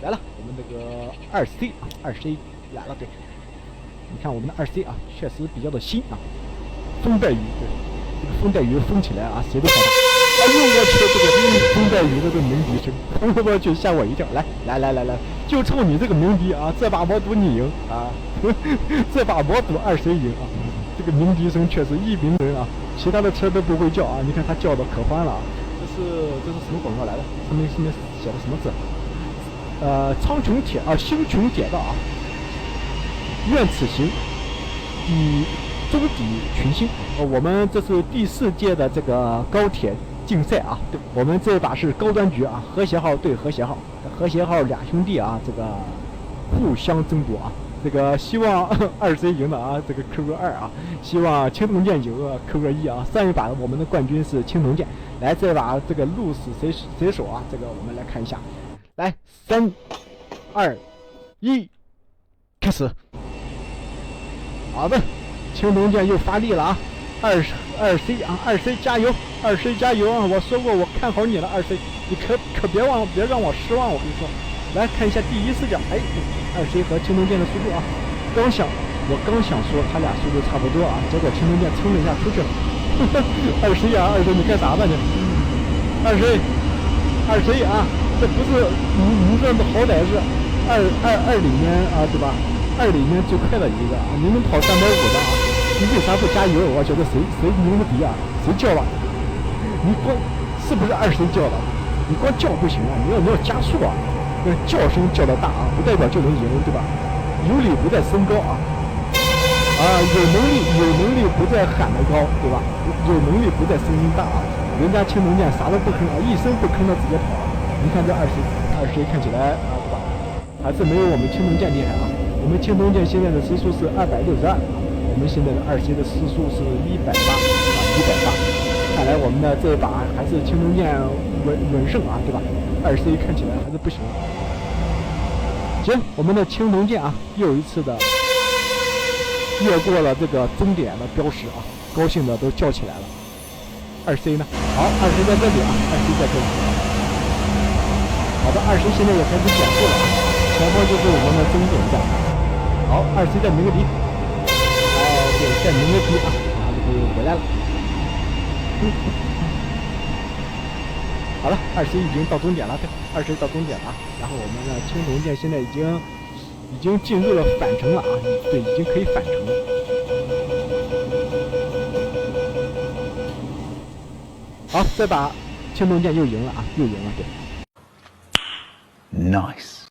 来了，我们这个2C 啊，2C 来了，对。你看我们的2C 啊，确实比较的新啊。风带雨，对，这个风带雨风起来啊，谁都害怕。哎呦我去，这个风带雨的这鸣笛声，我去吓我一跳。来，就冲你这个鸣笛啊，这把我赌你赢啊，这把我赌2C 赢啊。这个鸣笛声确实一鸣人啊，其他的车都不会叫啊，你看他叫的可欢了啊。这是什么广告来的？上面写的什么字？苍穹铁啊，星穹铁道啊，愿此行，终抵群星。我们这是第4届的这个高铁竞赛啊，对，我们这把是高端局啊，和谐号对和谐号，和谐号俩兄弟啊，这个互相争夺啊。这个希望2C 赢的啊，这个 QQ2 啊，希望青铜剑赢QQ1啊。上一把我们的冠军是青铜剑，来这把这个鹿死谁手啊？这个我们来看一下，来3、2、1，开始。好的，青铜剑又发力了啊！2C 啊，2C 加油，2C 加油啊！我说过我看好你了，2C， 你可别让我失望，我跟你说。来看一下第一视角，哎，2C 和青铜剑的速度啊，我刚想说他俩速度差不多啊，结果青铜剑蹭了一下出去了。2C 啊，2C 你干啥呢你？2C 啊，这不是你这好歹是2里面啊，对吧？2里面最快的一个啊，你能跑350的啊，你为啥不加油？我觉得谁鸣的笛啊，谁叫了？你光是不是2C 叫的？你光叫不行啊，你要加速啊。那叫声叫的大啊，不代表就能赢，对吧？有理不在声高啊，有能力不在喊得高，对吧？有能力不在声音大啊。人家青铜剑啥都不吭啊，一声不吭的直接跑。你看这2C 看起来啊，对吧？还是没有我们青铜剑厉害啊。我们青铜剑现在的时速是262啊，我们现在的2C 的时速是180啊，180。看来我们的这把还是青铜剑稳胜啊，对吧？2C 看起来还是不行。行，我们的青铜剑啊，又一次的越过了这个终点的标识啊，高兴的都叫起来了。2C 呢？好，2C 在这里啊，2C 在这里。好的，2C 现在也开始减速了啊，前方就是我们的终点站。好，2C 在鸣个笛，对，在鸣个笛啊，然后就可以回来了。好了，2C 已经到终点了，对，2C 到终点了。然后我们的青铜剑现在已经进入了返程了啊，对，已经可以返程了。好，这把青铜剑又赢了啊，又赢了，对。Nice。